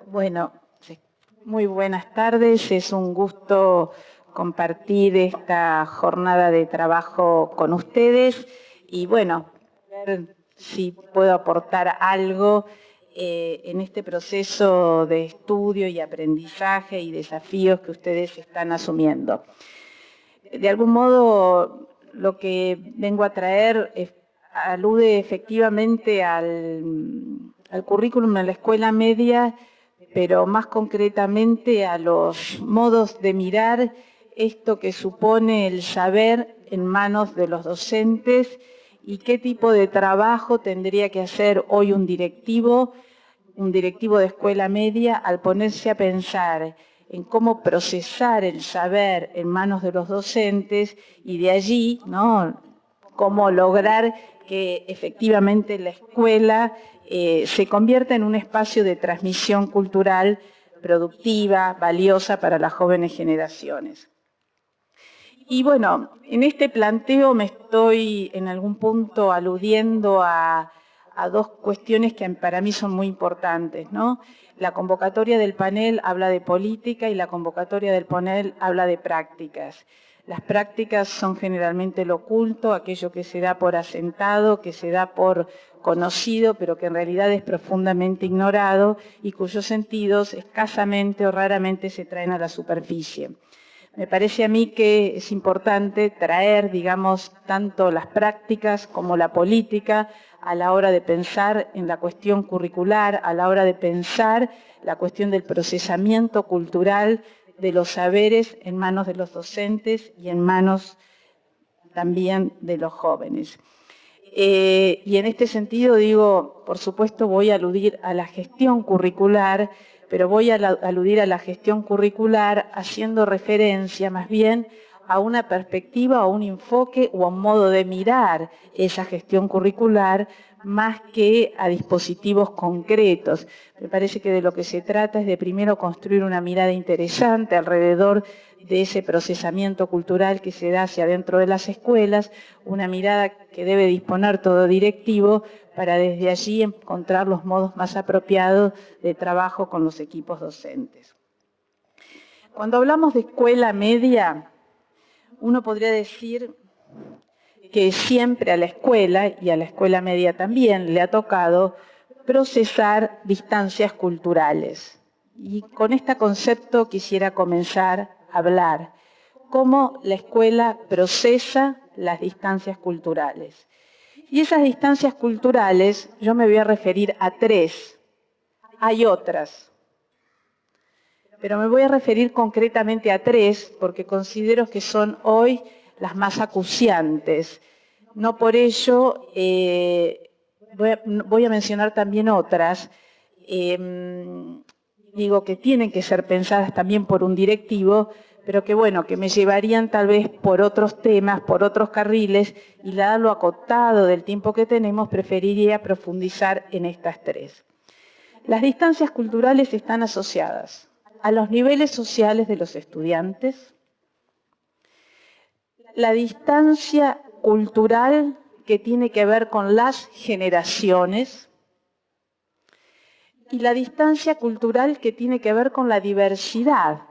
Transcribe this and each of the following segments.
Bueno, muy buenas tardes. Es un gusto compartir esta jornada de trabajo con ustedes y bueno, ver si puedo aportar algo en este proceso de estudio y aprendizaje y desafíos que ustedes están asumiendo. De algún modo, lo que vengo a traer alude efectivamente al currículum de la escuela media, pero más concretamente a los modos de mirar esto que supone el saber en manos de los docentes y qué tipo de trabajo tendría que hacer hoy un directivo de escuela media al ponerse a pensar en cómo procesar el saber en manos de los docentes y de allí, ¿no?, cómo lograr que efectivamente la escuela se convierta en un espacio de transmisión cultural productiva, valiosa para las jóvenes generaciones. Y bueno, en este planteo me estoy en algún punto aludiendo a dos cuestiones que para mí son muy importantes, ¿no? La convocatoria del panel habla de política y la convocatoria del panel habla de prácticas. Las prácticas son generalmente lo oculto, aquello que se da por asentado, que se da por conocido, pero que en realidad es profundamente ignorado y cuyos sentidos escasamente o raramente se traen a la superficie. Me parece a mí que es importante traer, digamos, tanto las prácticas como la política a la hora de pensar en la cuestión curricular, a la hora de pensar la cuestión del procesamiento cultural de los saberes en manos de los docentes y en manos también de los jóvenes. Y en este sentido digo, por supuesto voy a aludir a la gestión curricular, pero voy a aludir a la gestión curricular haciendo referencia más bien a una perspectiva, a un enfoque o a un modo de mirar esa gestión curricular más que a dispositivos concretos. Me parece que de lo que se trata es de primero construir una mirada interesante alrededor de ese procesamiento cultural que se da hacia dentro de las escuelas, una mirada que debe disponer todo directivo para desde allí encontrar los modos más apropiados de trabajo con los equipos docentes. Cuando hablamos de escuela media, uno podría decir que siempre a la escuela, y a la escuela media también, le ha tocado procesar distancias culturales. Y con este concepto quisiera comenzar a hablar, cómo la escuela procesa las distancias culturales. Y esas distancias culturales, yo me voy a referir a tres. Hay otras, pero me voy a referir concretamente a tres porque considero que son hoy las más acuciantes. No por ello voy a mencionar también otras, digo que tienen que ser pensadas también por un directivo, pero que bueno, que me llevarían tal vez por otros temas, por otros carriles, y dado lo acotado del tiempo que tenemos, preferiría profundizar en estas tres. Las distancias culturales están asociadas a los niveles sociales de los estudiantes, la distancia cultural que tiene que ver con las generaciones y la distancia cultural que tiene que ver con la diversidad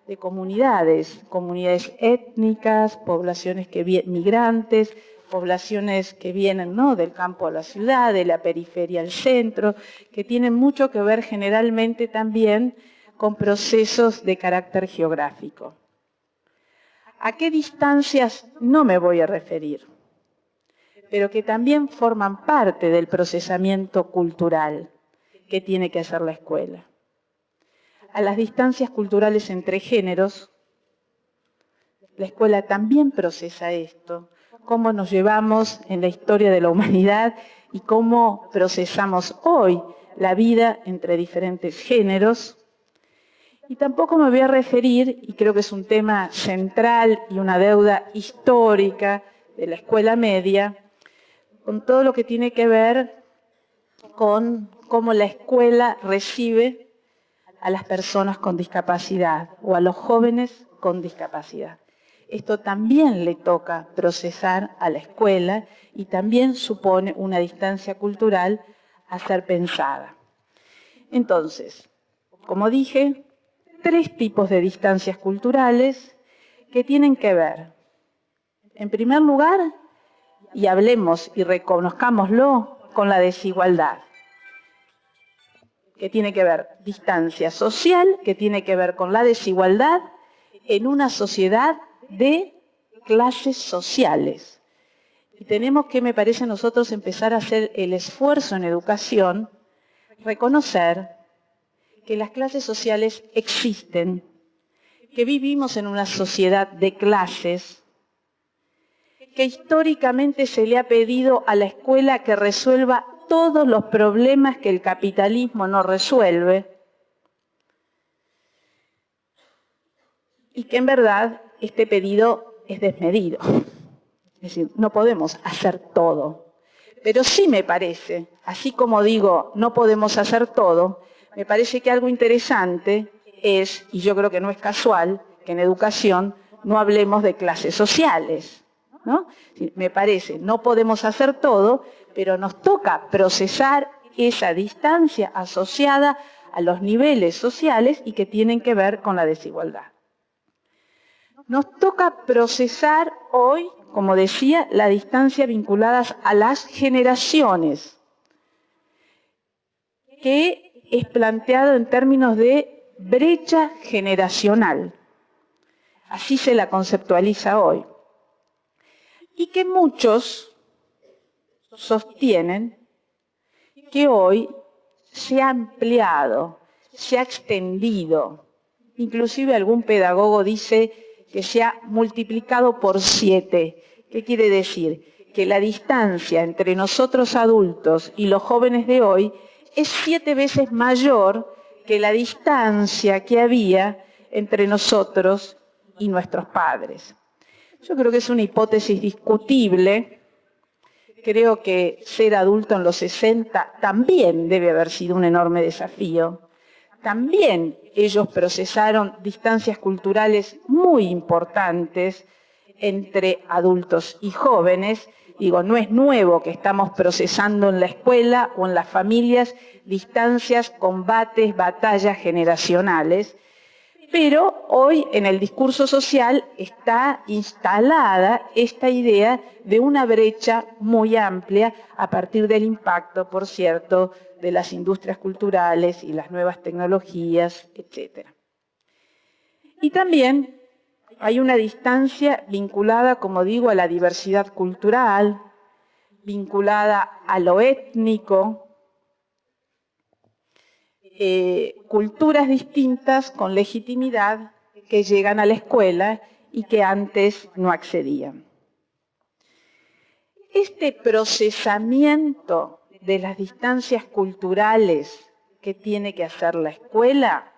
de comunidades, comunidades étnicas, poblaciones migrantes, poblaciones que vienen, ¿no?, del campo a la ciudad, de la periferia al centro, que tienen mucho que ver generalmente también con procesos de carácter geográfico. ¿A qué distancias no me voy a referir? Pero que también forman parte del procesamiento cultural que tiene que hacer la escuela. A las distancias culturales entre géneros, la escuela también procesa esto, cómo nos llevamos en la historia de la humanidad y cómo procesamos hoy la vida entre diferentes géneros. Y tampoco me voy a referir, y creo que es un tema central y una deuda histórica de la escuela media, con todo lo que tiene que ver con cómo la escuela recibe a las personas con discapacidad o a los jóvenes con discapacidad. Esto también le toca procesar a la escuela y también supone una distancia cultural a ser pensada. Entonces, como dije, 3 tipos de distancias culturales que tienen que ver, en primer lugar, y hablemos y reconozcámoslo, con la desigualdad, que tiene que ver distancia social, que tiene que ver con la desigualdad en una sociedad de clases sociales. Y tenemos que, me parece a nosotros, empezar a hacer el esfuerzo en educación, reconocer que las clases sociales existen, que vivimos en una sociedad de clases, que históricamente se le ha pedido a la escuela que resuelva todos los problemas que el capitalismo no resuelve, y que en verdad este pedido es desmedido. Es decir, no podemos hacer todo. Pero sí me parece, así como digo, no podemos hacer todo, me parece que algo interesante es, y yo creo que no es casual, que en educación no hablemos de clases sociales, ¿no? Me parece, no podemos hacer todo, pero nos toca procesar esa distancia asociada a los niveles sociales y que tienen que ver con la desigualdad. Nos toca procesar hoy, como decía, la distancia vinculada a las generaciones, que es planteado en términos de brecha generacional. Así se la conceptualiza hoy. Y que muchos sostienen que hoy se ha ampliado, se ha extendido. Inclusive algún pedagogo dice que se ha multiplicado por 7. ¿Qué quiere decir? Que la distancia entre nosotros adultos y los jóvenes de hoy es 7 veces mayor que la distancia que había entre nosotros y nuestros padres. Yo creo que es una hipótesis discutible. Creo que ser adulto en los 60 también debe haber sido un enorme desafío. También ellos procesaron distancias culturales muy importantes entre adultos y jóvenes. Digo, no es nuevo que estamos procesando en la escuela o en las familias distancias, combates, batallas generacionales. Pero hoy en el discurso social está instalada esta idea de una brecha muy amplia a partir del impacto, por cierto, de las industrias culturales y las nuevas tecnologías, etc. Y también hay una distancia vinculada, como digo, a la diversidad cultural, vinculada a lo étnico, culturas distintas con legitimidad que llegan a la escuela y que antes no accedían. Este procesamiento de las distancias culturales que tiene que hacer la escuela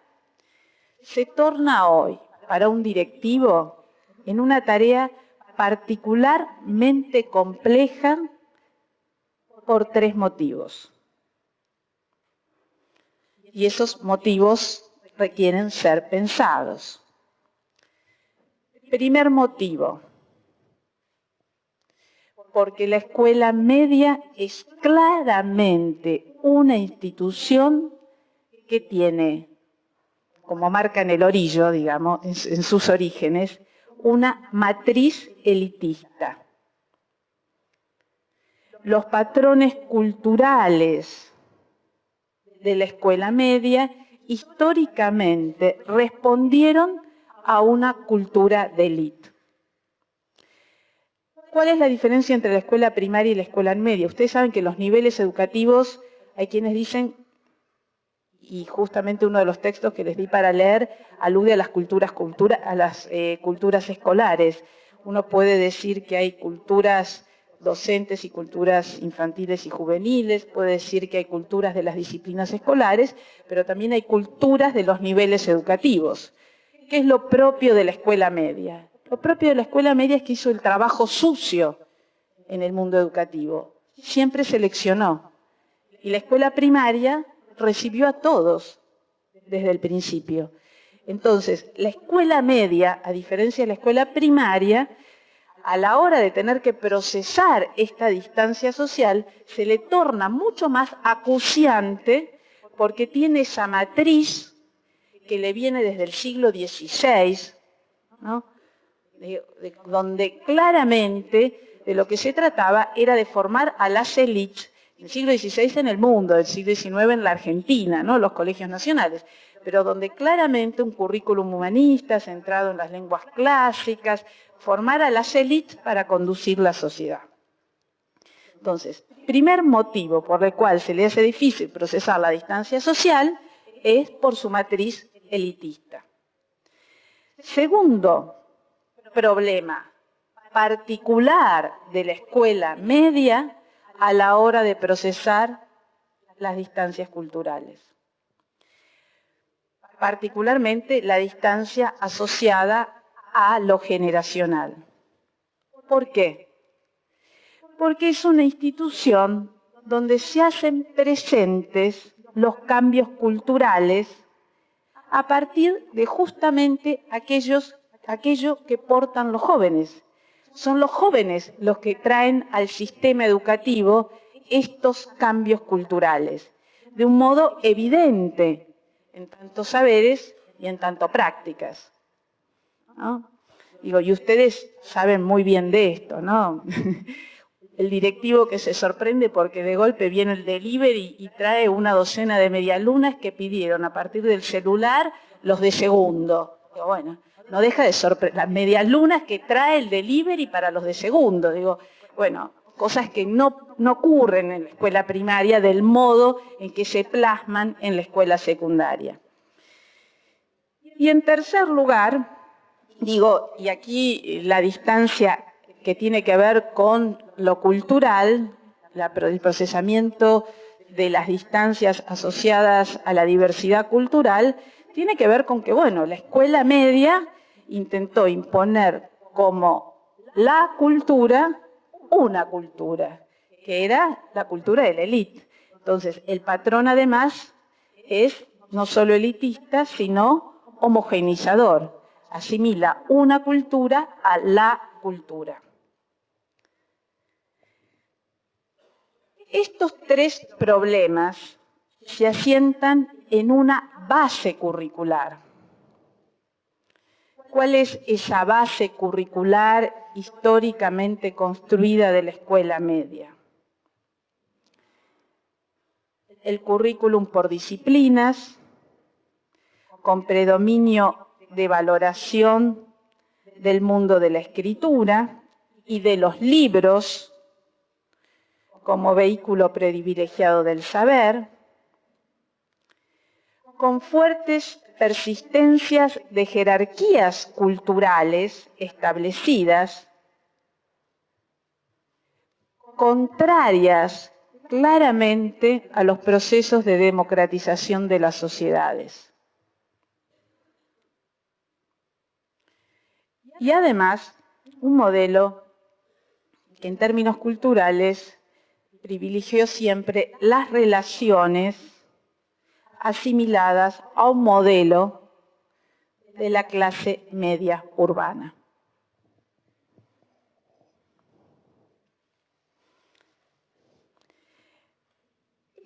se torna hoy para un directivo en una tarea particularmente compleja por 3 motivos. Y esos motivos requieren ser pensados. Primer motivo, porque la escuela media es claramente una institución que tiene, como marca en el orillo, digamos, en sus orígenes, una matriz elitista. Los patrones culturales de la escuela media históricamente respondieron a una cultura de élite. ¿Cuál es la diferencia entre la escuela primaria y la escuela media? Ustedes saben que los niveles educativos, hay quienes dicen, y justamente uno de los textos que les di para leer alude a las culturas escolares. Uno puede decir que hay culturas docentes y culturas infantiles y juveniles, puede decir que hay culturas de las disciplinas escolares, pero también hay culturas de los niveles educativos. ¿Qué es lo propio de la escuela media? Lo propio de la escuela media es que hizo el trabajo sucio en el mundo educativo. Siempre seleccionó. Y la escuela primaria recibió a todos desde el principio. Entonces, la escuela media, a diferencia de la escuela primaria, a la hora de tener que procesar esta distancia social, se le torna mucho más acuciante porque tiene esa matriz que le viene desde el siglo XVI, ¿no? Donde claramente de lo que se trataba era de formar a las élites, del siglo XVI en el mundo, del siglo XIX en la Argentina, ¿no? Los colegios nacionales, pero donde claramente un currículum humanista centrado en las lenguas clásicas, formar a las élites para conducir la sociedad. Entonces, primer motivo por el cual se le hace difícil procesar la distancia social es por su matriz elitista. Segundo problema particular de la escuela media a la hora de procesar las distancias culturales. Particularmente la distancia asociada a lo generacional. ¿Por qué? Porque es una institución donde se hacen presentes los cambios culturales a partir de justamente aquello que portan los jóvenes. Son los jóvenes los que traen al sistema educativo estos cambios culturales, de un modo evidente, en tanto saberes y en tanto prácticas, ¿no? Digo, y ustedes saben muy bien de esto, ¿no? El directivo que se sorprende porque de golpe viene el delivery y trae una docena de medialunas que pidieron a partir del celular los de segundo. Digo, bueno, no deja de sorprender, las medialunas que trae el delivery para los de segundo. Digo, bueno, cosas que no ocurren en la escuela primaria del modo en que se plasman en la escuela secundaria. Y en tercer lugar, digo, y aquí la distancia que tiene que ver con lo cultural, el procesamiento de las distancias asociadas a la diversidad cultural, tiene que ver con que, bueno, la escuela media intentó imponer como la cultura, una cultura, que era la cultura de la élite. Entonces, el patrón además es no solo elitista, sino homogeneizador. Asimila una cultura a la cultura. Estos tres problemas se asientan en una base curricular. ¿Cuál es esa base curricular históricamente construida de la escuela media? El currículum por disciplinas, con predominio de valoración del mundo de la escritura y de los libros como vehículo privilegiado del saber, con fuertes persistencias de jerarquías culturales establecidas, contrarias claramente a los procesos de democratización de las sociedades. Y además, un modelo que en términos culturales privilegió siempre las relaciones asimiladas a un modelo de la clase media urbana.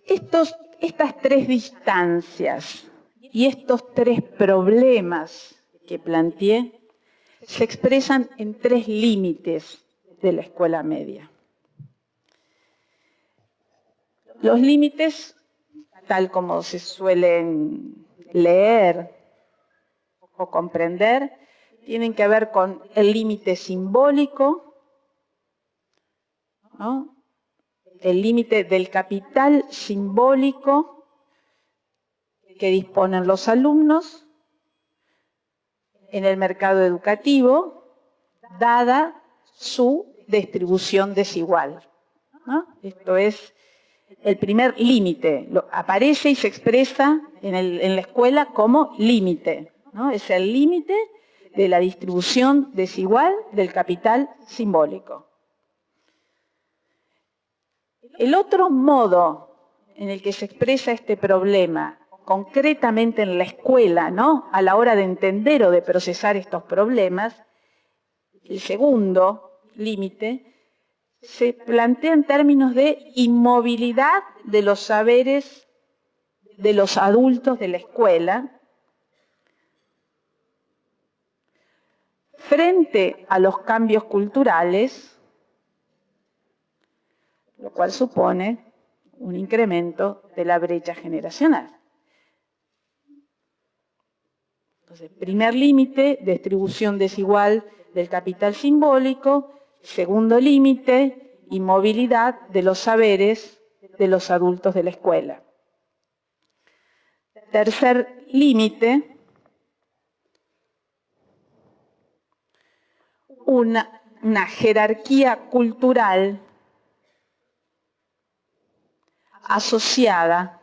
Estas tres distancias y estos tres problemas que planteé se expresan en tres límites de la escuela media. Los límites, tal como se suelen leer o comprender, tienen que ver con el límite simbólico, ¿no? El límite del capital simbólico que disponen los alumnos en el mercado educativo, dada su distribución desigual, ¿no? Esto es el primer límite, aparece y se expresa en la escuela como límite, ¿no? Es el límite de la distribución desigual del capital simbólico. El otro modo en el que se expresa este problema, concretamente en la escuela, ¿no? A la hora de entender o de procesar estos problemas, el segundo límite, se plantea en términos de inmovilidad de los saberes de los adultos de la escuela frente a los cambios culturales, lo cual supone un incremento de la brecha generacional. Entonces, primer límite, distribución desigual del capital simbólico. Segundo límite, inmovilidad de los saberes de los adultos de la escuela. Tercer límite, una jerarquía cultural asociada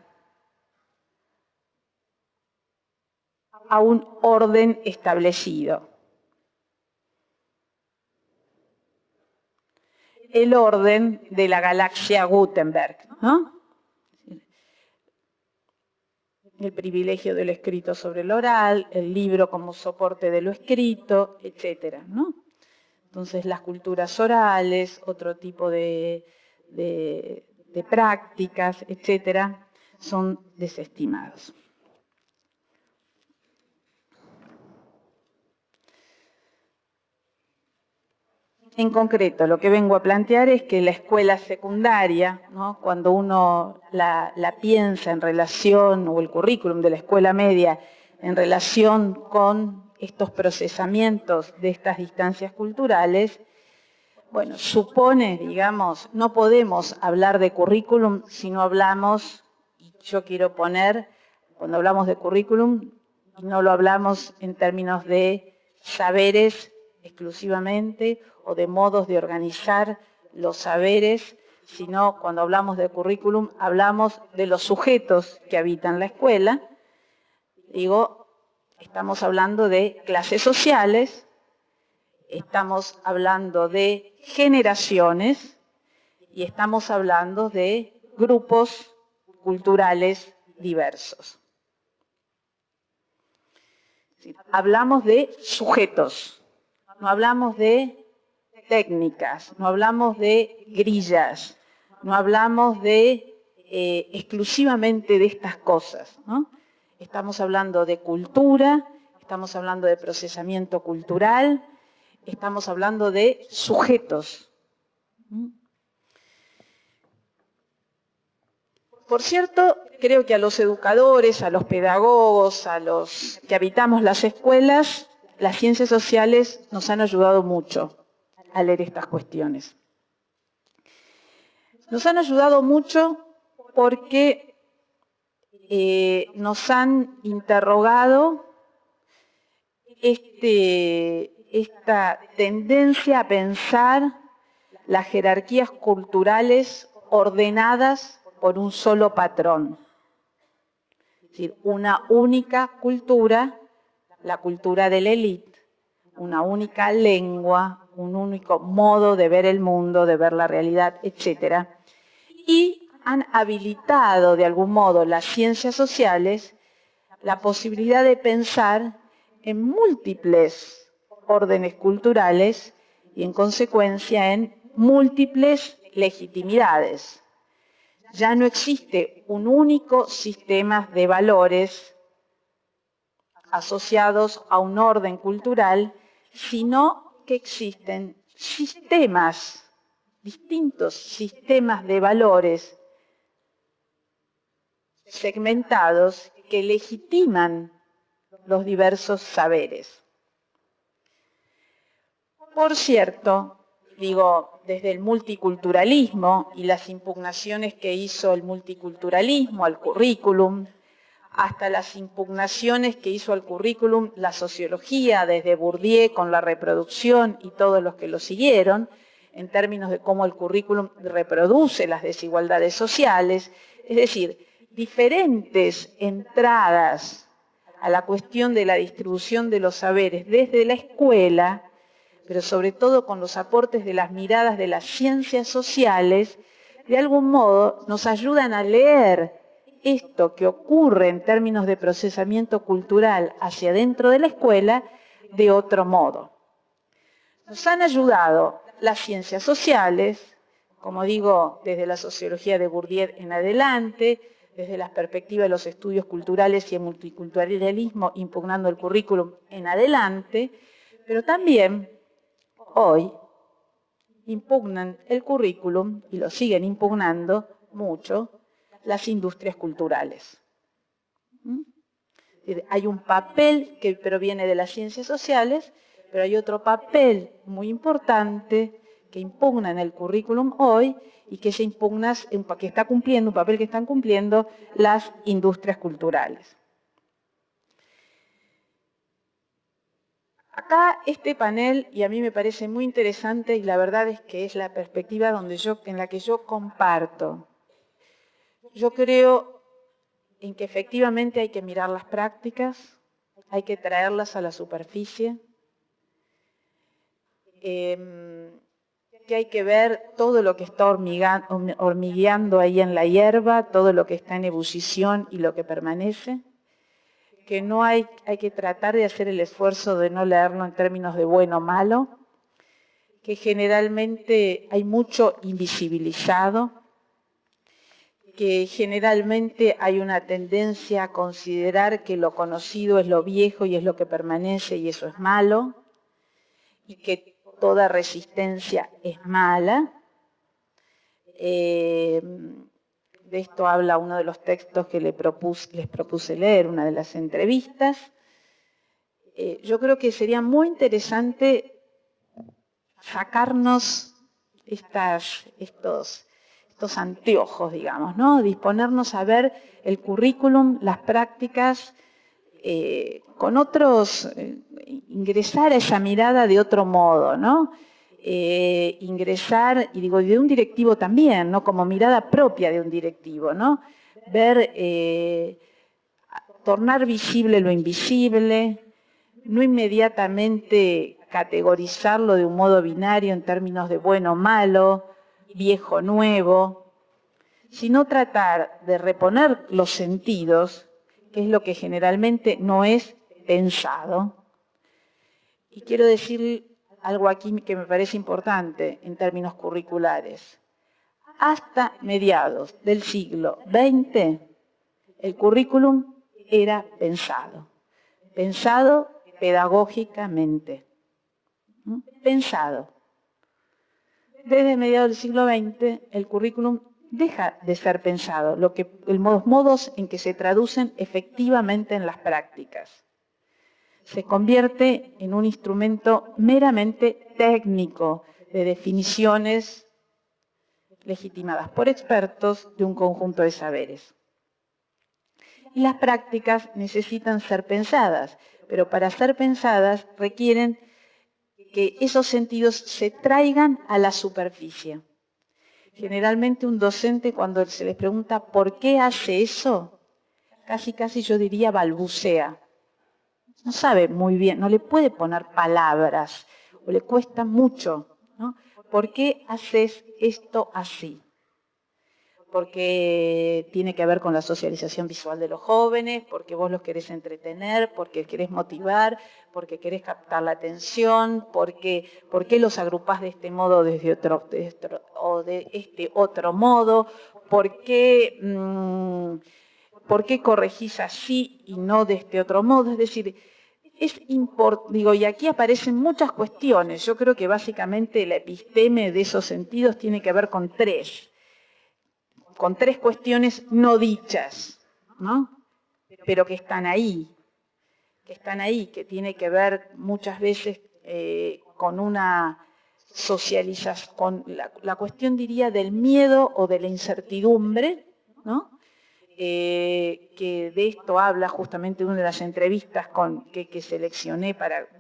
a un orden establecido. El orden de la galaxia Gutenberg, ¿no? El privilegio de lo escrito sobre lo oral, el libro como soporte de lo escrito, etcétera, ¿no? Entonces, las culturas orales, otro tipo de prácticas, etcétera, son desestimados. En concreto, lo que vengo a plantear es que la escuela secundaria, ¿no?, cuando uno la piensa en relación, o el currículum de la escuela media, en relación con estos procesamientos de estas distancias culturales, bueno, supone, digamos, no podemos hablar de currículum si no hablamos, y yo quiero poner, cuando hablamos de currículum, no lo hablamos en términos de saberes exclusivamente o de modos de organizar los saberes, sino cuando hablamos de currículum hablamos de los sujetos que habitan la escuela. Digo, estamos hablando de clases sociales, estamos hablando de generaciones y estamos hablando de grupos culturales diversos. Hablamos de sujetos, no hablamos de técnicas, no hablamos de grillas, no hablamos de exclusivamente de estas cosas, ¿no? Estamos hablando de cultura, estamos hablando de procesamiento cultural, estamos hablando de sujetos. Por cierto, creo que a los educadores, a los pedagogos, a los que habitamos las escuelas, las ciencias sociales nos han ayudado mucho a leer estas cuestiones. Nos han ayudado mucho porque nos han interrogado esta tendencia a pensar las jerarquías culturales ordenadas por un solo patrón. Es decir, una única cultura, la cultura de la élite, una única lengua, un único modo de ver el mundo, de ver la realidad, etc. Y han habilitado de algún modo las ciencias sociales la posibilidad de pensar en múltiples órdenes culturales y en consecuencia en múltiples legitimidades. Ya no existe un único sistema de valores asociados a un orden cultural, sino que existen sistemas, distintos sistemas de valores segmentados que legitiman los diversos saberes. Por cierto, digo, desde el multiculturalismo y las impugnaciones que hizo el multiculturalismo al currículum, hasta las impugnaciones que hizo al currículum la sociología, desde Bourdieu con la reproducción y todos los que lo siguieron, en términos de cómo el currículum reproduce las desigualdades sociales, es decir, diferentes entradas a la cuestión de la distribución de los saberes desde la escuela, pero sobre todo con los aportes de las miradas de las ciencias sociales, de algún modo nos ayudan a leer esto que ocurre en términos de procesamiento cultural hacia dentro de la escuela de otro modo. Nos han ayudado las ciencias sociales, como digo, desde la sociología de Bourdieu en adelante, desde la perspectiva de los estudios culturales y el multiculturalismo, impugnando el currículum en adelante, pero también hoy impugnan el currículum, y lo siguen impugnando mucho, las industrias culturales. Hay un papel que proviene de las ciencias sociales, pero hay otro papel muy importante que impugna en el currículum hoy y que se impugna, que está cumpliendo, un papel que están cumpliendo las industrias culturales. Acá este panel, y a mí me parece muy interesante, y la verdad es que es la perspectiva en la que yo comparto. Yo creo en que efectivamente hay que mirar las prácticas, hay que traerlas a la superficie, que hay que ver todo lo que está hormigueando ahí en la hierba, todo lo que está en ebullición y lo que permanece, que no hay que tratar de hacer el esfuerzo de no leerlo en términos de bueno o malo, que generalmente hay mucho invisibilizado, que generalmente hay una tendencia a considerar que lo conocido es lo viejo y es lo que permanece y eso es malo, y que toda resistencia es mala. De esto habla uno de los textos que les propuse leer, una de las entrevistas. Yo creo que sería muy interesante sacarnos estos anteojos, digamos, ¿no? Disponernos a ver el currículum, las prácticas, con otros, ingresar a esa mirada de otro modo, ¿no? Ingresar, y digo, de un directivo también, ¿no? Como mirada propia de un directivo, ¿no? Ver, tornar visible lo invisible, no inmediatamente categorizarlo de un modo binario en términos de bueno o malo, viejo o nuevo, sino tratar de reponer los sentidos, que es lo que generalmente no es pensado. Y quiero decir algo aquí que me parece importante en términos curriculares. Hasta mediados del siglo XX, el currículum era pensado pedagógicamente, pensado. Desde mediados del siglo XX, el currículum deja de ser pensado, los modos en que se traducen efectivamente en las prácticas. Se convierte en un instrumento meramente técnico de definiciones legitimadas por expertos de un conjunto de saberes. Y las prácticas necesitan ser pensadas, pero para ser pensadas requieren que esos sentidos se traigan a la superficie. Generalmente un docente, cuando se les pregunta ¿por qué hace eso?, casi yo diría balbucea. No sabe muy bien, no le puede poner palabras, o le cuesta mucho, ¿no? ¿Por qué haces esto así? Porque tiene que ver con la socialización visual de los jóvenes, porque vos los querés entretener, porque querés motivar, porque querés captar la atención, ¿por qué los agrupás de este modo o de este otro modo? ¿Por qué corregís así y no de este otro modo? Es decir, y aquí aparecen muchas cuestiones. Yo creo que básicamente la episteme de esos sentidos tiene que ver con tres cuestiones no dichas, ¿no? Pero que están ahí, que tiene que ver muchas veces con una socialización, con la cuestión, diría, del miedo o de la incertidumbre, ¿no? Que de esto habla justamente una de las entrevistas que seleccioné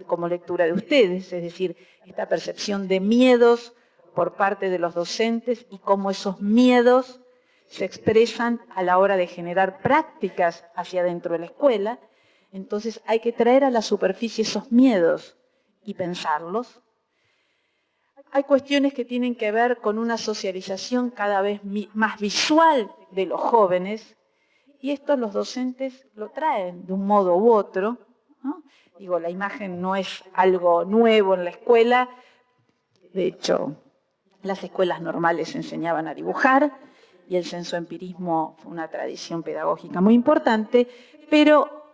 como lectura de ustedes, es decir, esta percepción de miedos por parte de los docentes y cómo esos miedos se expresan a la hora de generar prácticas hacia dentro de la escuela. Entonces hay que traer a la superficie esos miedos y pensarlos. Hay cuestiones que tienen que ver con una socialización cada vez más visual de los jóvenes, y esto los docentes lo traen de un modo u otro, ¿no? Digo, la imagen no es algo nuevo en la escuela. De hecho, las escuelas normales enseñaban a dibujar y el sensoempirismo fue una tradición pedagógica muy importante, pero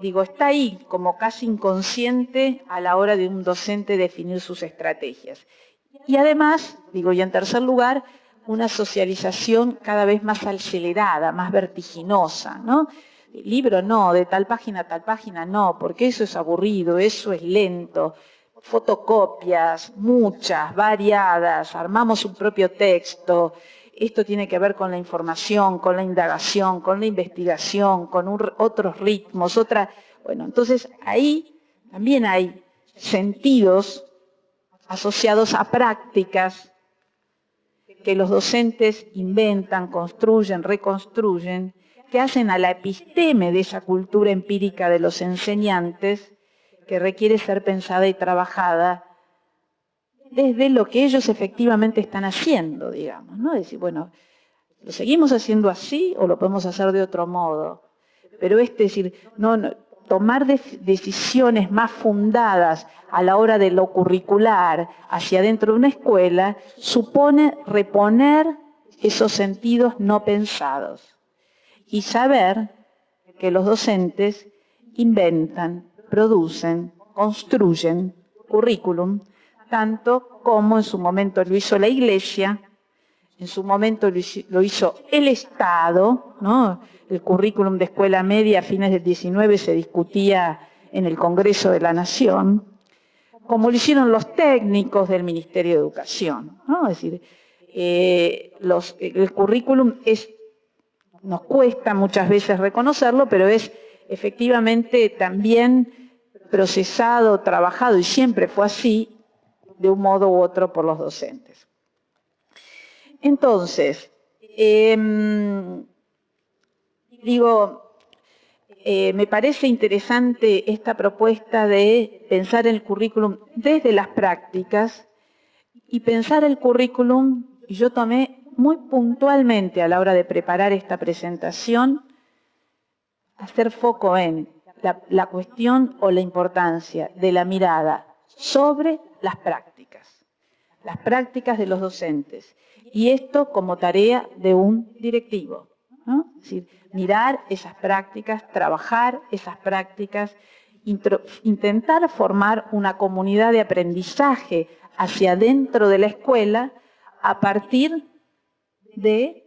digo, está ahí como casi inconsciente a la hora de un docente definir sus estrategias. Y además, digo, y en tercer lugar, una socialización cada vez más acelerada, más vertiginosa, ¿no? Libro no, de tal página a tal página no, porque eso es aburrido, eso es lento. Fotocopias, muchas, variadas, armamos un propio texto. Esto tiene que ver con la información, con la indagación, con la investigación, con otros ritmos, Bueno, entonces ahí también hay sentidos asociados a prácticas que los docentes inventan, construyen, reconstruyen, que hacen a la episteme de esa cultura empírica de los enseñantes, que requiere ser pensada y trabajada desde lo que ellos efectivamente están haciendo, digamos, ¿no? Es decir, bueno, ¿lo seguimos haciendo así o lo podemos hacer de otro modo? Pero es decir, tomar decisiones más fundadas a la hora de lo curricular hacia dentro de una escuela supone reponer esos sentidos no pensados y saber que los docentes inventan, producen, construyen currículum, tanto como en su momento lo hizo la Iglesia, en su momento lo hizo el Estado, ¿no? El currículum de escuela media a fines del 19 se discutía en el Congreso de la Nación, como lo hicieron los técnicos del Ministerio de Educación, ¿no? Es decir, el currículum nos cuesta muchas veces reconocerlo, pero es efectivamente también procesado, trabajado, y siempre fue así, de un modo u otro por los docentes. Entonces, me parece interesante esta propuesta de pensar el currículum desde las prácticas y pensar el currículum, y yo tomé muy puntualmente a la hora de preparar esta presentación, hacer foco en la cuestión o la importancia de la mirada sobre las prácticas de los docentes. Y esto como tarea de un directivo, ¿no? Es decir, mirar esas prácticas, trabajar esas prácticas, intentar formar una comunidad de aprendizaje hacia dentro de la escuela a partir de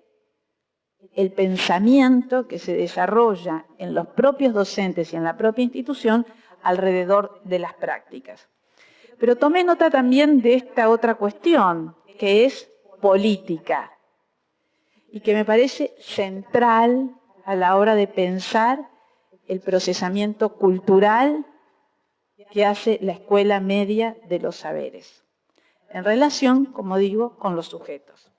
el pensamiento que se desarrolla en los propios docentes y en la propia institución alrededor de las prácticas. Pero tomé nota también de esta otra cuestión, que es política, y que me parece central a la hora de pensar el procesamiento cultural que hace la escuela media de los saberes, en relación, como digo, con los sujetos.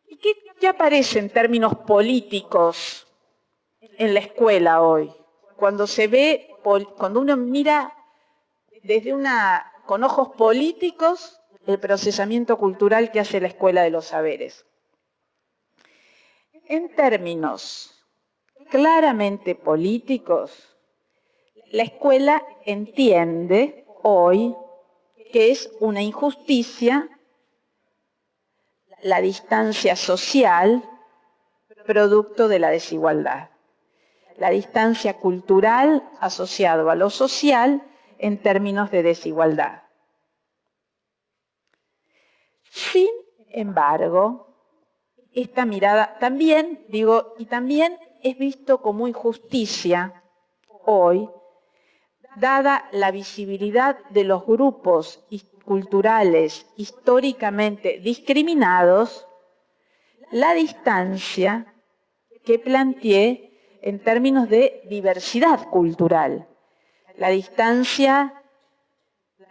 ¿Y qué aparece en términos políticos en la escuela hoy? Cuando uno mira con ojos políticos el procesamiento cultural que hace la escuela de los saberes. En términos claramente políticos, la escuela entiende hoy que es una injusticia la distancia social producto de la desigualdad. La distancia cultural asociada a lo social en términos de desigualdad. Sin embargo, esta mirada también, también es visto como injusticia hoy, dada la visibilidad de los grupos culturales históricamente discriminados, la distancia que planteé en términos de diversidad cultural, la distancia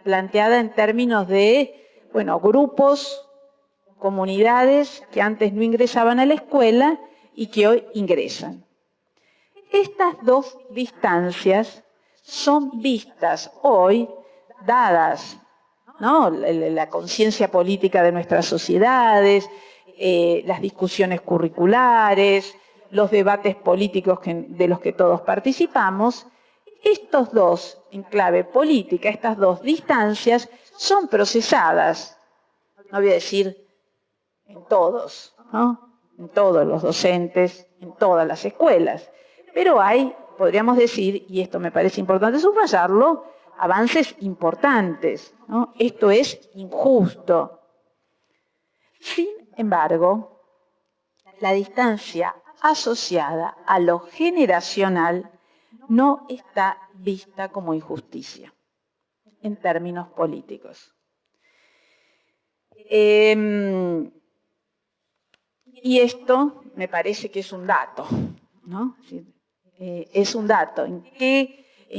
planteada en términos de, grupos, comunidades que antes no ingresaban a la escuela y que hoy ingresan. Estas dos distancias son vistas hoy, dadas, ¿no?, la conciencia política de nuestras sociedades, las discusiones curriculares, los debates políticos de los que todos participamos. Estos dos, en clave política, estas dos distancias son procesadas no voy a decir en todos, ¿no? En todos los docentes, en todas las escuelas, pero hay, podríamos decir, y esto me parece importante subrayarlo, avances importantes, ¿no? Esto es injusto. Sin embargo, la distancia asociada a lo generacional no está vista como injusticia en términos políticos. Y esto me parece que es un dato, ¿no? Es un dato. ¿En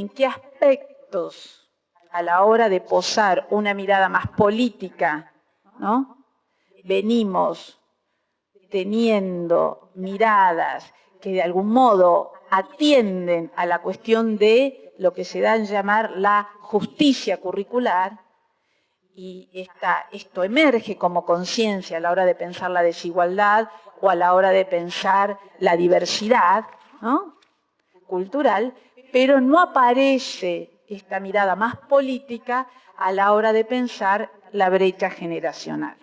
qué aspectos a la hora de posar una mirada más política, ¿no? Venimos teniendo miradas que de algún modo atienden a la cuestión de lo que se da en llamar la justicia curricular, y esto emerge como conciencia a la hora de pensar la desigualdad o a la hora de pensar la diversidad, ¿no? Cultural, pero no aparece esta mirada más política a la hora de pensar la brecha generacional.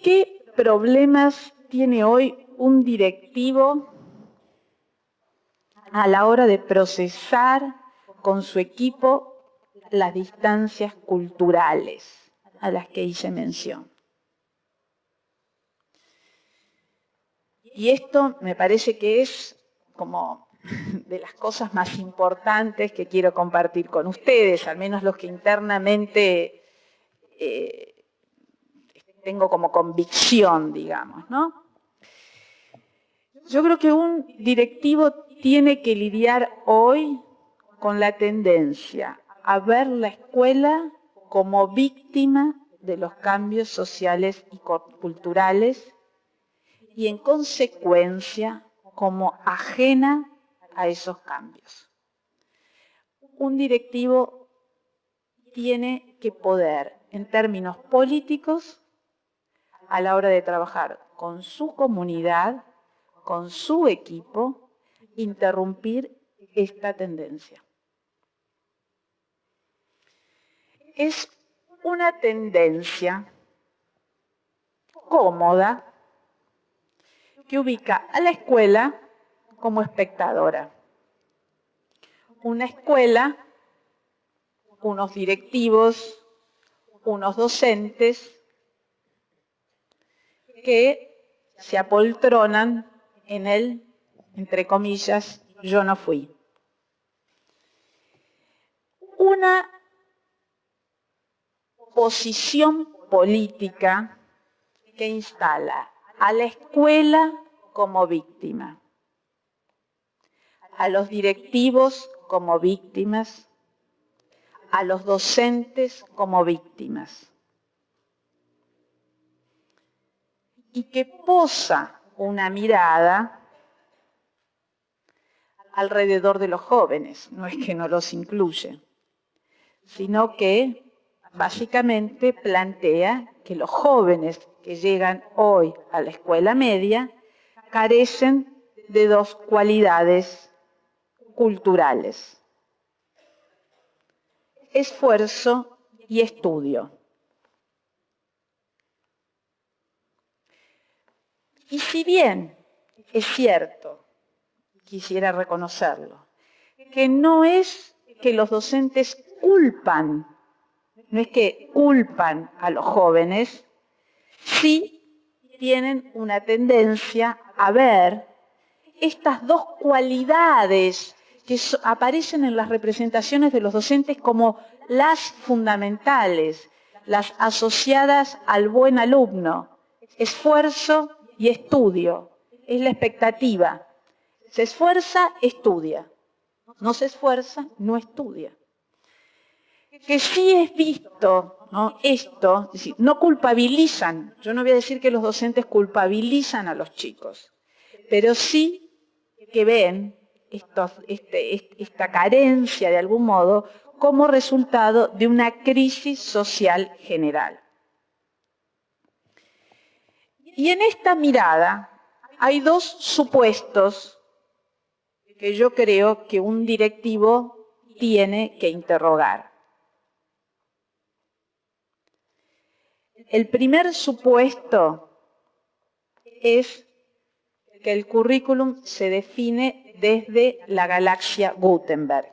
¿Qué problemas tiene hoy un directivo a la hora de procesar con su equipo las distancias culturales a las que hice mención? Y esto me parece que es como de las cosas más importantes que quiero compartir con ustedes, al menos los que internamente tengo como convicción, digamos, ¿no? Yo creo que un directivo tiene que lidiar hoy con la tendencia a ver la escuela como víctima de los cambios sociales y culturales y en consecuencia como ajena a esos cambios. Un directivo tiene que poder, en términos políticos, a la hora de trabajar con su comunidad, con su equipo, interrumpir esta tendencia. Es una tendencia cómoda que ubica a la escuela como espectadora. Una escuela, unos directivos, unos docentes que se apoltronan en el, entre comillas, yo no fui. Una posición política que instala a la escuela como víctima, a los directivos como víctimas, a los docentes como víctimas, y que posa una mirada alrededor de los jóvenes, no es que no los incluye, sino que básicamente plantea que los jóvenes que llegan hoy a la escuela media carecen de dos cualidades culturales: esfuerzo y estudio. Y si bien es cierto, quisiera reconocerlo, que no es que los docentes culpan, no es que culpan a los jóvenes, sí tienen una tendencia a ver estas dos cualidades que aparecen en las representaciones de los docentes como las fundamentales, las asociadas al buen alumno: esfuerzo y estudio. Es la expectativa. Se esfuerza, estudia. No se esfuerza, no estudia. Que sí es visto, ¿no? Esto, es decir, no culpabilizan. Yo no voy a decir que los docentes culpabilizan a los chicos, pero sí que ven esta carencia de algún modo como resultado de una crisis social general. Y en esta mirada hay dos supuestos que yo creo que un directivo tiene que interrogar. El primer supuesto es que el currículum se define desde la galaxia Gutenberg.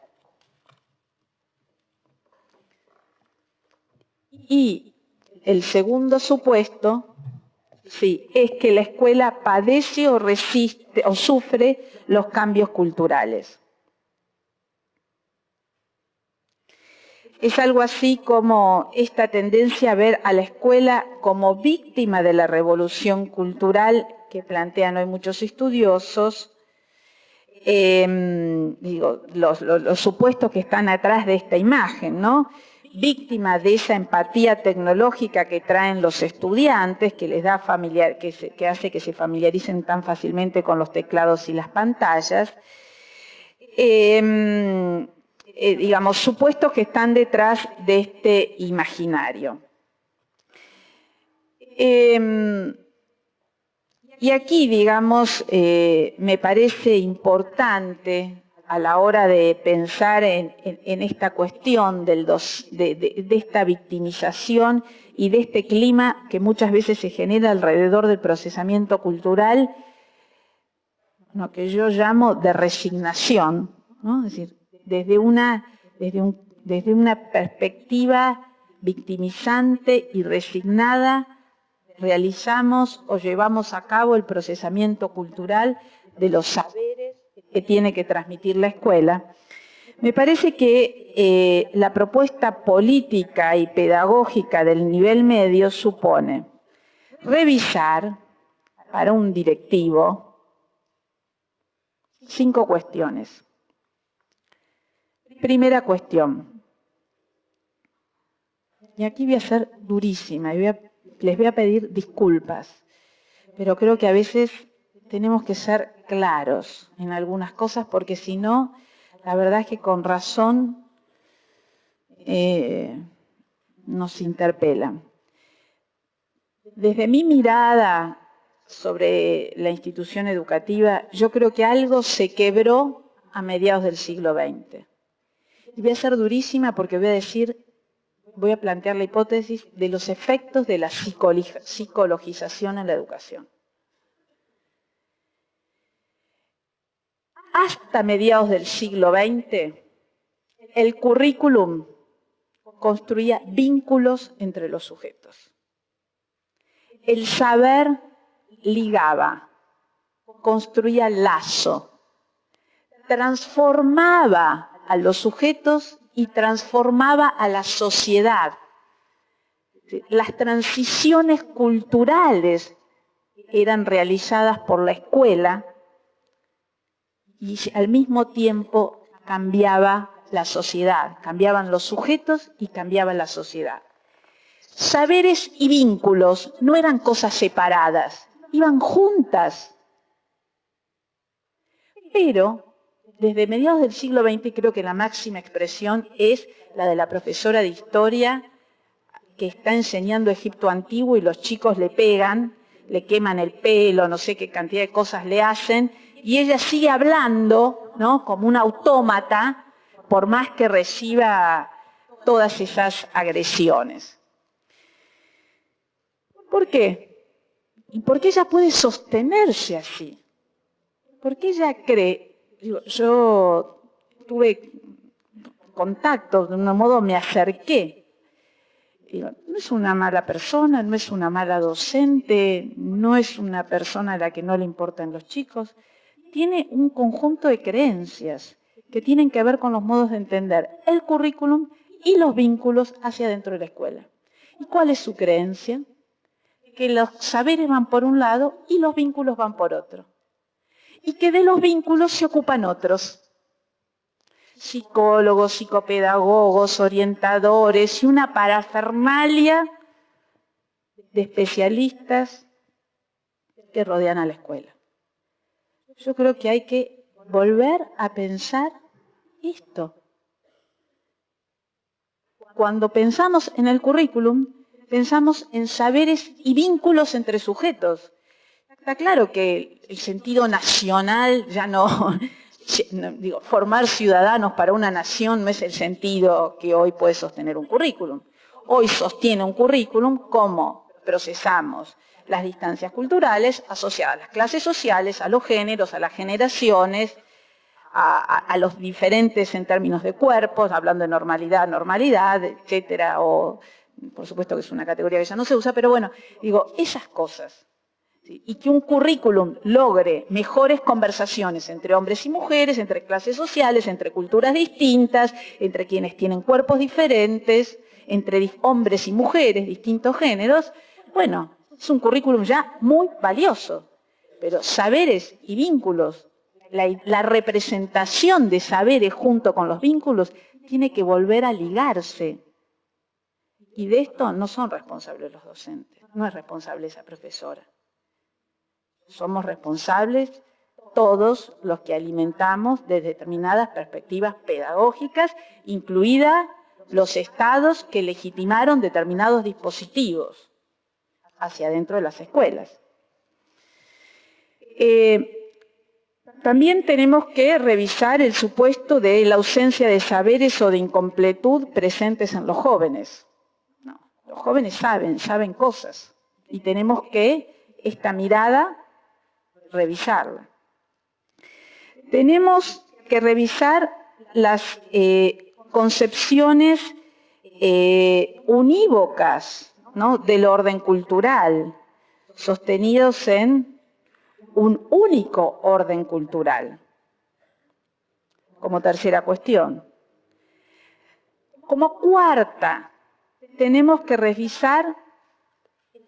Y el segundo supuesto, sí, es que la escuela padece o resiste o sufre los cambios culturales. Es algo así como esta tendencia a ver a la escuela como víctima de la revolución cultural que plantean hoy muchos estudiosos, los supuestos que están atrás de esta imagen, ¿no? Víctima de esa empatía tecnológica que traen los estudiantes, que les da que hace que se familiaricen tan fácilmente con los teclados y las pantallas. Digamos, supuestos que están detrás de este imaginario. Y aquí, digamos, me parece importante a la hora de pensar en esta cuestión de esta victimización y de este clima que muchas veces se genera alrededor del procesamiento cultural, lo que yo llamo de resignación, ¿no? Es decir, desde una perspectiva victimizante y resignada, realizamos o llevamos a cabo el procesamiento cultural de los saberes que tiene que transmitir la escuela. Me parece que la propuesta política y pedagógica del nivel medio supone revisar para un directivo 5 cuestiones. Primera cuestión, y aquí voy a ser durísima y les voy a pedir disculpas, pero creo que a veces tenemos que ser claros en algunas cosas porque si no, la verdad es que con razón nos interpelan. Desde mi mirada sobre la institución educativa, yo creo que algo se quebró a mediados del siglo XX. Y voy a ser durísima porque voy a plantear la hipótesis de los efectos de la psicologización en la educación. Hasta mediados del siglo XX, el currículum construía vínculos entre los sujetos. El saber ligaba, construía lazo, transformaba a los sujetos y transformaba a la sociedad. Las transiciones culturales eran realizadas por la escuela y al mismo tiempo cambiaba la sociedad, cambiaban los sujetos y cambiaba la sociedad. Saberes y vínculos no eran cosas separadas, iban juntas. Pero desde mediados del siglo XX creo que la máxima expresión es la de la profesora de historia que está enseñando Egipto antiguo y los chicos le pegan, le queman el pelo, no sé qué cantidad de cosas le hacen, y ella sigue hablando, ¿no?, como un autómata, por más que reciba todas esas agresiones. ¿Por qué? ¿Y por qué ella puede sostenerse así? Porque ella cree... Yo tuve contacto, de un modo me acerqué. No es una mala persona, no es una mala docente, no es una persona a la que no le importan los chicos. Tiene un conjunto de creencias que tienen que ver con los modos de entender el currículum y los vínculos hacia dentro de la escuela. ¿Y cuál es su creencia? Que los saberes van por un lado y los vínculos van por otro. Y que de los vínculos se ocupan otros. Psicólogos, psicopedagogos, orientadores y una parafernalia de especialistas que rodean a la escuela. Yo creo que hay que volver a pensar esto. Cuando pensamos en el currículum, pensamos en saberes y vínculos entre sujetos. Está claro que el sentido nacional ya no, digo, formar ciudadanos para una nación no es el sentido que hoy puede sostener un currículum. Hoy sostiene un currículum como procesamos las distancias culturales asociadas a las clases sociales, a los géneros, a las generaciones, a los diferentes en términos de cuerpos, hablando de normalidad, etcétera, o por supuesto que es una categoría que ya no se usa, pero bueno, digo, esas cosas. ¿Sí? Y que un currículum logre mejores conversaciones entre hombres y mujeres, entre clases sociales, entre culturas distintas, entre quienes tienen cuerpos diferentes, entre hombres y mujeres, distintos géneros, bueno, es un currículum ya muy valioso. Pero saberes y vínculos, la representación de saberes junto con los vínculos tiene que volver a ligarse. Y de esto no son responsables los docentes, no es responsable esa profesora. Somos responsables todos los que alimentamos desde determinadas perspectivas pedagógicas, incluidas los estados que legitimaron determinados dispositivos hacia adentro de las escuelas. También tenemos que revisar el supuesto de la ausencia de saberes o de incompletud presentes en los jóvenes. No, los jóvenes saben cosas y tenemos que esta mirada revisarla. Tenemos que revisar las concepciones unívocas, ¿no?, del orden cultural, sostenidos en un único orden cultural. Como tercera cuestión. Como cuarta, tenemos que revisar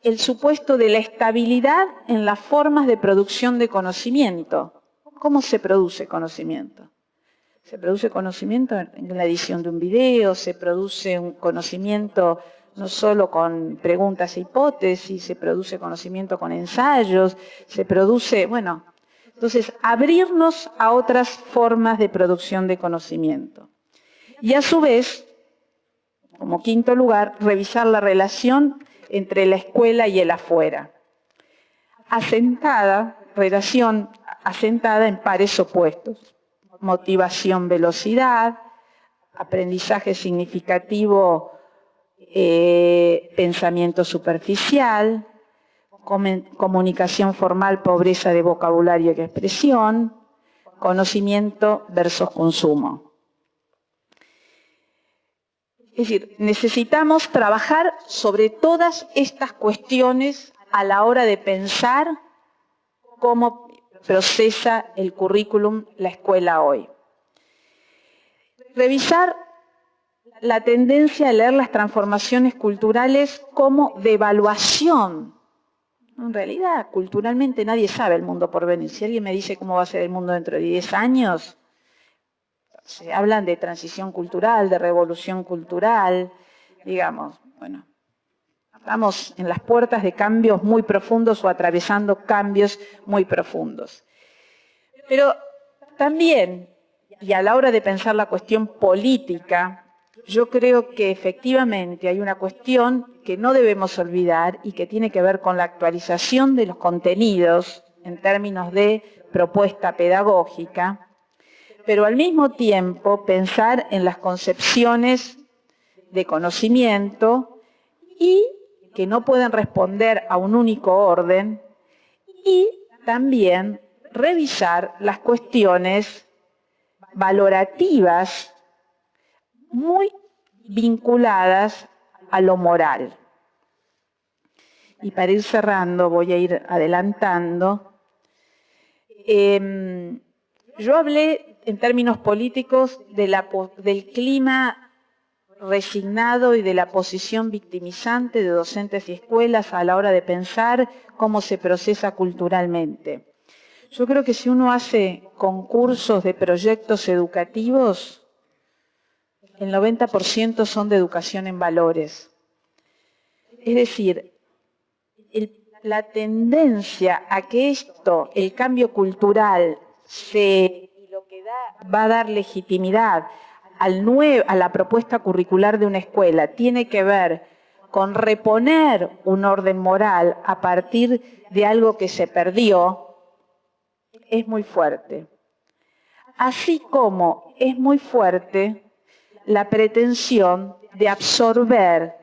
el supuesto de la estabilidad en las formas de producción de conocimiento. ¿Cómo se produce conocimiento? Se produce conocimiento en la edición de un video, se produce un conocimiento no solo con preguntas e hipótesis, se produce conocimiento con ensayos, se produce, bueno, entonces abrirnos a otras formas de producción de conocimiento. Y a su vez, como quinto lugar, revisar la relación entre la escuela y el afuera. Relación asentada en pares opuestos. Motivación, velocidad, aprendizaje significativo, pensamiento superficial, comunicación formal, pobreza de vocabulario y expresión, conocimiento versus consumo. Es decir, necesitamos trabajar sobre todas estas cuestiones a la hora de pensar cómo procesa el currículum la escuela hoy. Revisar la tendencia a leer las transformaciones culturales como devaluación. En realidad, culturalmente nadie sabe el mundo por venir. Si alguien me dice cómo va a ser el mundo dentro de 10 años, se hablan de transición cultural, de revolución cultural, digamos, bueno, estamos en las puertas de cambios muy profundos o atravesando cambios muy profundos. Pero también, y a la hora de pensar la cuestión política, yo creo que efectivamente hay una cuestión que no debemos olvidar y que tiene que ver con la actualización de los contenidos en términos de propuesta pedagógica, pero al mismo tiempo pensar en las concepciones de conocimiento y que no pueden responder a un único orden, y también revisar las cuestiones valorativas muy vinculadas a lo moral. Y para ir cerrando, voy a ir adelantando. Yo hablé en términos políticos del clima resignado y de la posición victimizante de docentes y escuelas a la hora de pensar cómo se procesa culturalmente. Yo creo que si uno hace concursos de proyectos educativos, el 90% son de educación en valores. Es decir, la tendencia a que esto, el cambio cultural, lo que va a dar legitimidad a la propuesta curricular de una escuela, tiene que ver con reponer un orden moral a partir de algo que se perdió, es muy fuerte. Así como es muy fuerte la pretensión de absorber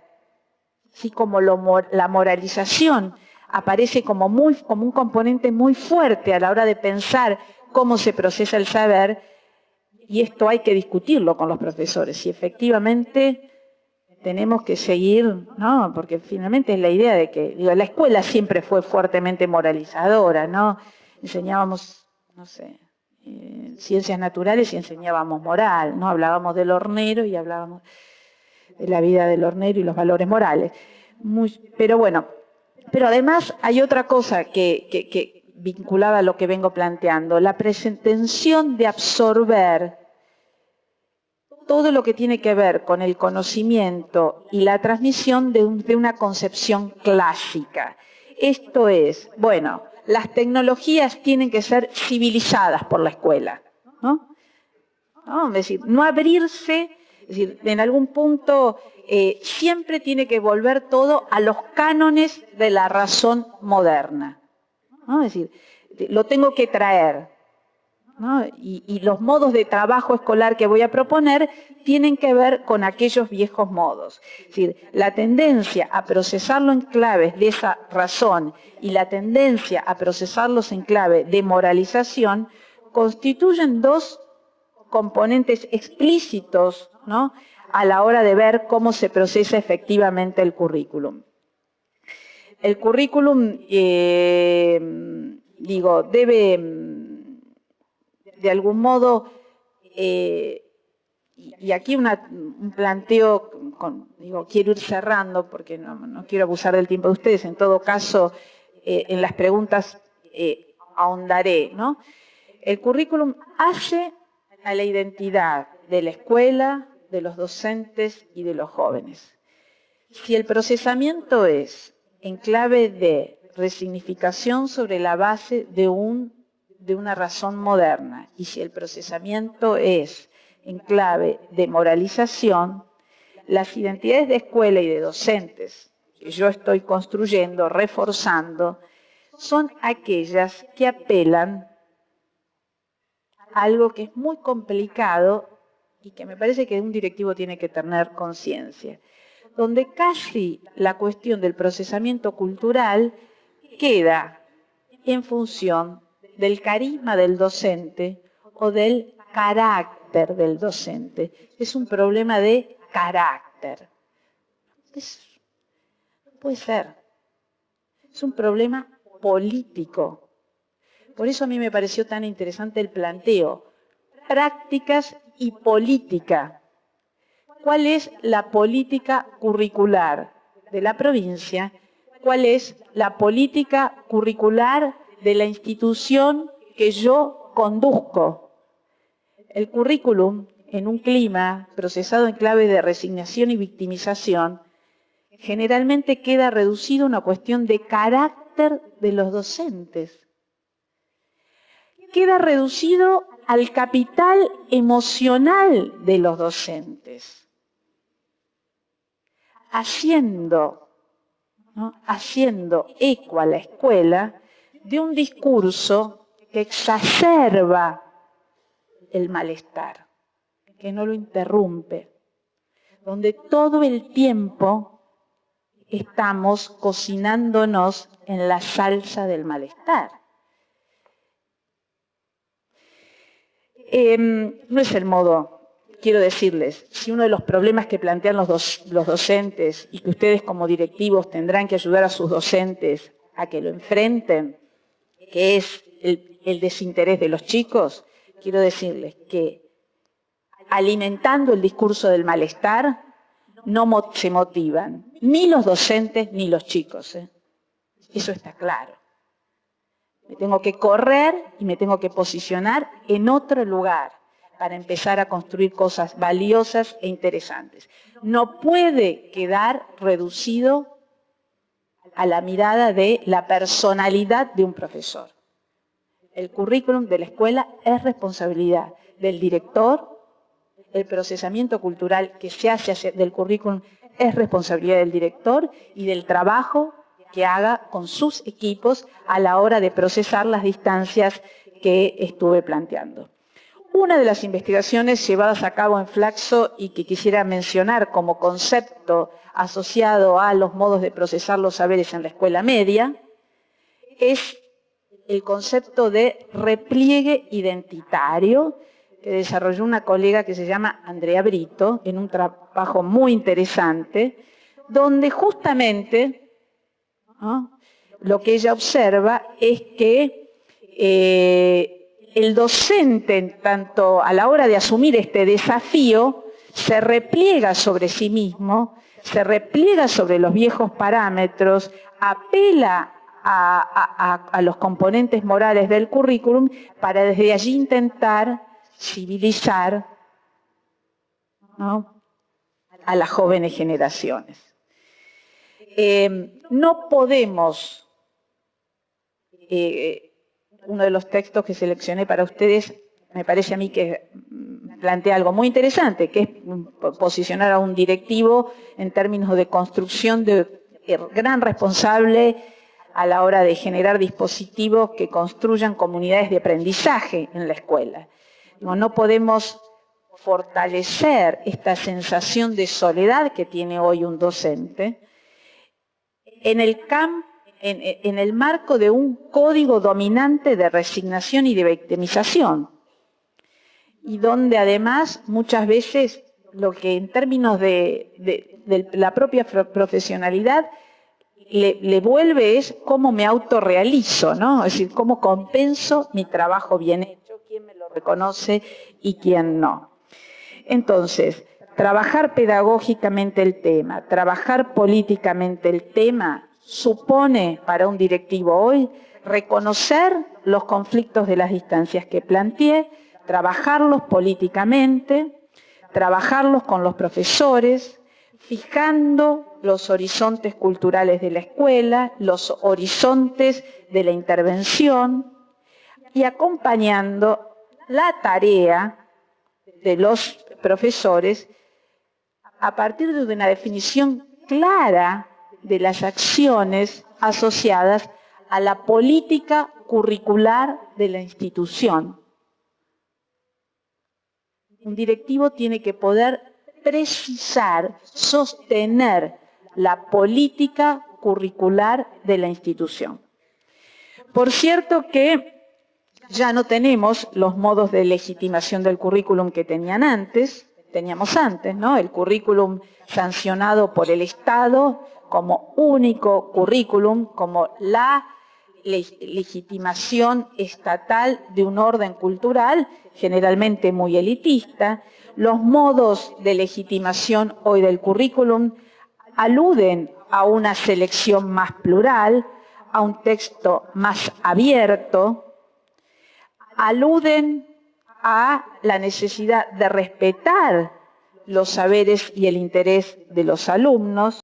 así como la moralización aparece como un componente muy fuerte a la hora de pensar cómo se procesa el saber, y esto hay que discutirlo con los profesores, si efectivamente tenemos que seguir, ¿no? Porque finalmente es la idea de que, la escuela siempre fue fuertemente moralizadora, ¿no? Enseñábamos, no sé, ciencias naturales y enseñábamos moral, ¿no? Hablábamos del hornero y hablábamos de la vida del hornero y los valores morales. Pero bueno, pero además hay otra cosa que vinculada a lo que vengo planteando, la pretensión de absorber todo lo que tiene que ver con el conocimiento y la transmisión de una concepción clásica. Esto es, bueno, las tecnologías tienen que ser civilizadas por la escuela, ¿no? Es decir, no abrirse, es decir, en algún punto siempre tiene que volver todo a los cánones de la razón moderna, ¿no? Es decir, lo tengo que traer, ¿no? Y los modos de trabajo escolar que voy a proponer tienen que ver con aquellos viejos modos. Es decir, la tendencia a procesarlo en claves de esa razón y la tendencia a procesarlos en clave de moralización constituyen dos componentes explícitos, ¿no?, a la hora de ver cómo se procesa efectivamente el currículum. El currículum, debe, de algún modo, y aquí un planteo, quiero ir cerrando porque no quiero abusar del tiempo de ustedes, en todo caso, en las preguntas ahondaré, ¿no? El currículum hace a la identidad de la escuela, de los docentes y de los jóvenes. Si el procesamiento es en clave de resignificación sobre la base de una razón moderna, y si el procesamiento es en clave de moralización, las identidades de escuela y de docentes que yo estoy construyendo, reforzando, son aquellas que apelan a algo que es muy complicado y que me parece que un directivo tiene que tener conciencia, donde casi la cuestión del procesamiento cultural queda en función del carisma del docente o del carácter del docente. Es un problema de carácter. Puede ser. Es un problema político. Por eso a mí me pareció tan interesante el planteo. Prácticas y política. ¿Cuál es la política curricular de la provincia? ¿Cuál es la política curricular de la institución que yo conduzco? El currículum, en un clima procesado en clave de resignación y victimización, generalmente queda reducido a una cuestión de carácter de los docentes. Queda reducido al capital emocional de los docentes, haciendo eco a la escuela de un discurso que exacerba el malestar, que no lo interrumpe, donde todo el tiempo estamos cocinándonos en la salsa del malestar. No es el modo, quiero decirles, si uno de los problemas que plantean los docentes y que ustedes como directivos tendrán que ayudar a sus docentes a que lo enfrenten, que es el desinterés de los chicos, quiero decirles que alimentando el discurso del malestar no se motivan ni los docentes ni los chicos. Eso está claro. Me tengo que correr y me tengo que posicionar en otro lugar para empezar a construir cosas valiosas e interesantes. No puede quedar reducido a la mirada de la personalidad de un profesor. El currículum de la escuela es responsabilidad del director, el procesamiento cultural que se hace del currículum es responsabilidad del director y del trabajo que haga con sus equipos a la hora de procesar las distancias que estuve planteando. Una de las investigaciones llevadas a cabo en Flaxo y que quisiera mencionar como concepto asociado a los modos de procesar los saberes en la escuela media es el concepto de repliegue identitario que desarrolló una colega que se llama Andrea Brito en un trabajo muy interesante, donde justamente, ¿no?, lo que ella observa es que el docente, tanto a la hora de asumir este desafío, se repliega sobre sí mismo, se repliega sobre los viejos parámetros, apela a los componentes morales del currículum para desde allí intentar civilizar, ¿no?, a las jóvenes generaciones. No podemos, uno de los textos que seleccioné para ustedes me parece a mí que plantea algo muy interesante, que es posicionar a un directivo en términos de construcción de gran responsable a la hora de generar dispositivos que construyan comunidades de aprendizaje en la escuela. No podemos fortalecer esta sensación de soledad que tiene hoy un docente en el marco de un código dominante de resignación y de victimización, y donde además muchas veces lo que en términos de la propia profesionalidad le vuelve es cómo me autorrealizo, ¿no? Es decir, cómo compenso mi trabajo bien hecho, quién me lo reconoce y quién no. Entonces, trabajar pedagógicamente el tema, trabajar políticamente el tema, supone para un directivo hoy reconocer los conflictos de las distancias que planteé, trabajarlos políticamente, trabajarlos con los profesores, fijando los horizontes culturales de la escuela, los horizontes de la intervención y acompañando la tarea de los profesores a partir de una definición clara de las acciones asociadas a la política curricular de la institución. Un directivo tiene que poder precisar, sostener la política curricular de la institución. Por cierto que ya no tenemos los modos de legitimación del currículum que teníamos antes, ¿no? El currículum sancionado por el Estado como único currículum, como la legitimación estatal de un orden cultural generalmente muy elitista. Los modos de legitimación hoy del currículum aluden a una selección más plural, a un texto más abierto, aluden a la necesidad de respetar los saberes y el interés de los alumnos,